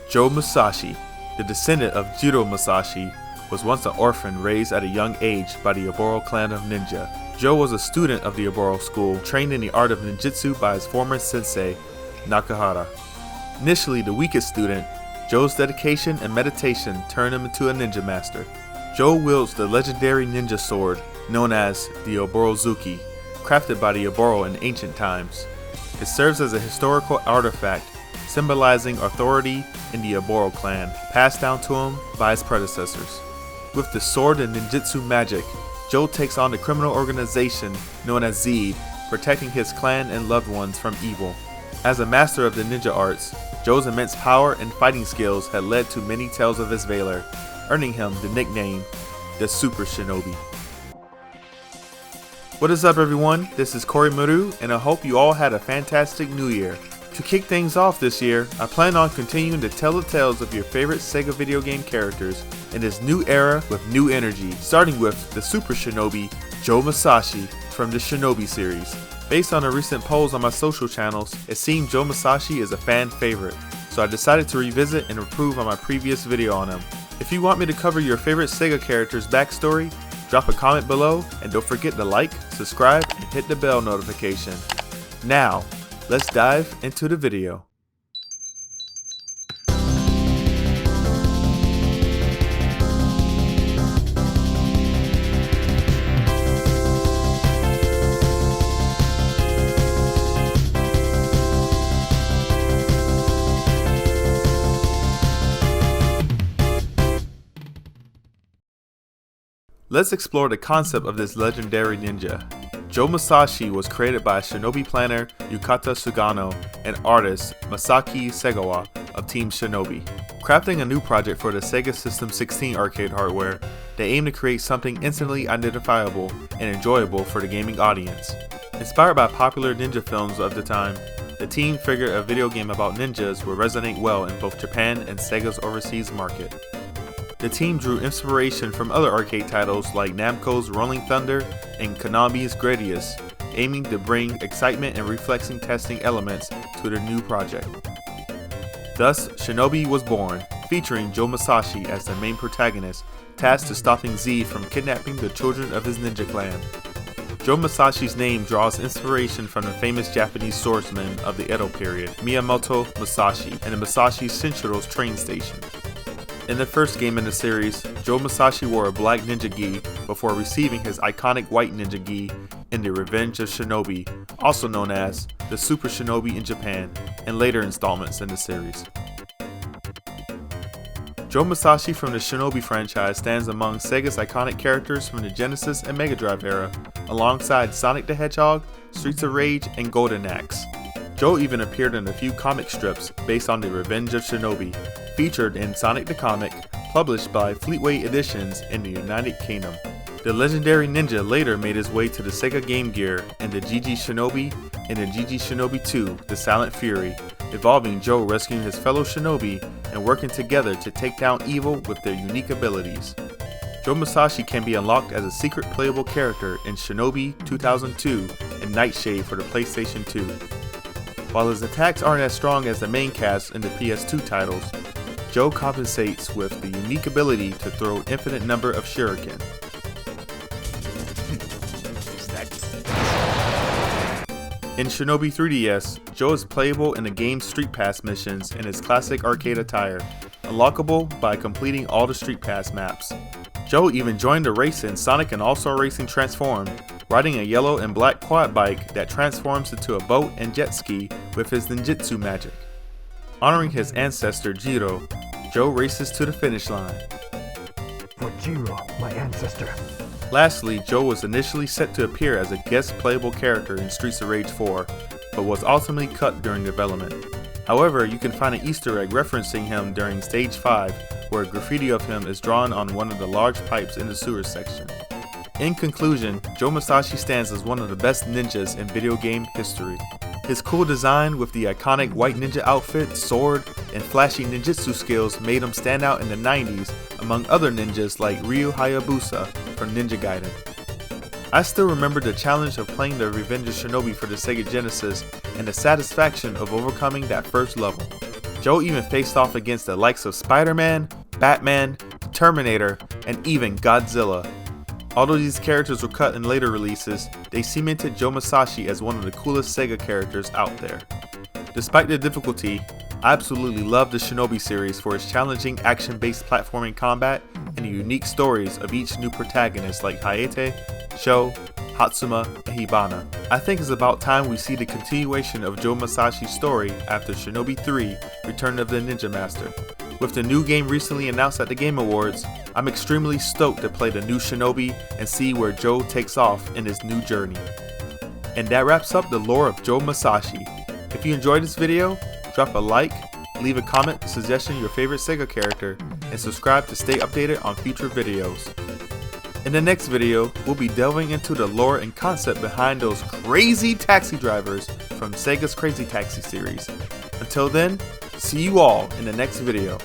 Joe Musashi, the descendant of Jiro Musashi, was once an orphan raised at a young age by the Oboro clan of ninja. Joe was a student of the Oboro school, trained in the art of ninjutsu by his former sensei, Nakahara. Initially the weakest student, Joe's dedication and meditation turned him into a ninja master. Joe wields the legendary ninja sword known as the Oborozuki, crafted by the Oboro in ancient times. It serves as a historical artifact symbolizing authority in the Oboro clan, passed down to him by his predecessors. With the sword and ninjutsu magic, Joe takes on the criminal organization known as Zed, protecting his clan and loved ones from evil. As a master of the ninja arts, Joe's immense power and fighting skills had led to many tales of his valor, earning him the nickname, the Super Shinobi. What is up everyone, this is Kori Maru, and I hope you all had a fantastic new year. To kick things off this year, I plan on continuing to tell the tales of your favorite SEGA video game characters in this new era with new energy, starting with the Super Shinobi, Joe Musashi, from the Shinobi series. Based on the recent polls on my social channels, it seemed Joe Musashi is a fan favorite, so I decided to revisit and improve on my previous video on him. If you want me to cover your favorite SEGA character's backstory, drop a comment below, and don't forget to like, subscribe, and hit the bell notification. Now, let's dive into the video. Let's explore the concept of this legendary ninja. Joe Musashi was created by Shinobi planner Yukata Sugano and artist Masaki Segawa of Team Shinobi. Crafting a new project for the Sega System 16 arcade hardware, they aim to create something instantly identifiable and enjoyable for the gaming audience. Inspired by popular ninja films of the time, the team figured a video game about ninjas would resonate well in both Japan and Sega's overseas market. The team drew inspiration from other arcade titles like Namco's Rolling Thunder and Konami's Gradius, aiming to bring excitement and reflexing testing elements to their new project. Thus, Shinobi was born, featuring Joe Musashi as the main protagonist, tasked to stopping Z from kidnapping the children of his ninja clan. Joe Musashi's name draws inspiration from the famous Japanese swordsman of the Edo period, Miyamoto Musashi, and the Musashi Shinshiro's train station. In the first game in the series, Joe Musashi wore a black ninja gi before receiving his iconic white ninja gi in The Revenge of Shinobi, also known as the Super Shinobi in Japan, and later installments in the series. Joe Musashi from the Shinobi franchise stands among Sega's iconic characters from the Genesis and Mega Drive era, alongside Sonic the Hedgehog, Streets of Rage, and Golden Axe. Joe even appeared in a few comic strips based on The Revenge of Shinobi, featured in Sonic the Comic, published by Fleetway Editions in the United Kingdom. The legendary ninja later made his way to the Sega Game Gear in the GG Shinobi and the GG Shinobi 2, The Silent Fury, involving Joe rescuing his fellow shinobi and working together to take down evil with their unique abilities. Joe Musashi can be unlocked as a secret playable character in Shinobi 2002 and Nightshade for the PlayStation 2. While his attacks aren't as strong as the main cast in the PS2 titles, Joe compensates with the unique ability to throw an infinite number of shuriken. In Shinobi 3DS, Joe is playable in the game's Street Pass missions in his classic arcade attire, unlockable by completing all the Street Pass maps. Joe even joined the race in Sonic and All-Star Racing Transformed, riding a yellow and black quad bike that transforms into a boat and jet ski with his ninjutsu magic. Honoring his ancestor Jiro, Joe races to the finish line. For Jiro, my ancestor. Lastly, Joe was initially set to appear as a guest playable character in Streets of Rage 4, but was ultimately cut during development. However, you can find an Easter egg referencing him during Stage 5, where a graffiti of him is drawn on one of the large pipes in the sewer section. In conclusion, Joe Musashi stands as one of the best ninjas in video game history. His cool design with the iconic white ninja outfit, sword, and flashy ninjutsu skills made him stand out in the 90s among other ninjas like Ryu Hayabusa from Ninja Gaiden. I still remember the challenge of playing the Revenge of Shinobi for the Sega Genesis and the satisfaction of overcoming that first level. Joe even faced off against the likes of Spider-Man, Batman, Terminator, and even Godzilla. Although these characters were cut in later releases, they cemented Joe Musashi as one of the coolest SEGA characters out there. Despite the difficulty, I absolutely love the Shinobi series for its challenging action-based platforming combat and the unique stories of each new protagonist like Hayate, Sho, Hatsuma, and Hibana. I think it's about time we see the continuation of Joe Musashi's story after Shinobi 3: Return of the Ninja Master. With the new game recently announced at the Game Awards, I'm extremely stoked to play the new Shinobi and see where Joe takes off in his new journey. And that wraps up the lore of Joe Musashi. If you enjoyed this video, drop a like, leave a comment suggesting your favorite SEGA character, and subscribe to stay updated on future videos. In the next video, we'll be delving into the lore and concept behind those crazy taxi drivers from SEGA's Crazy Taxi series. Until then, see you all in the next video.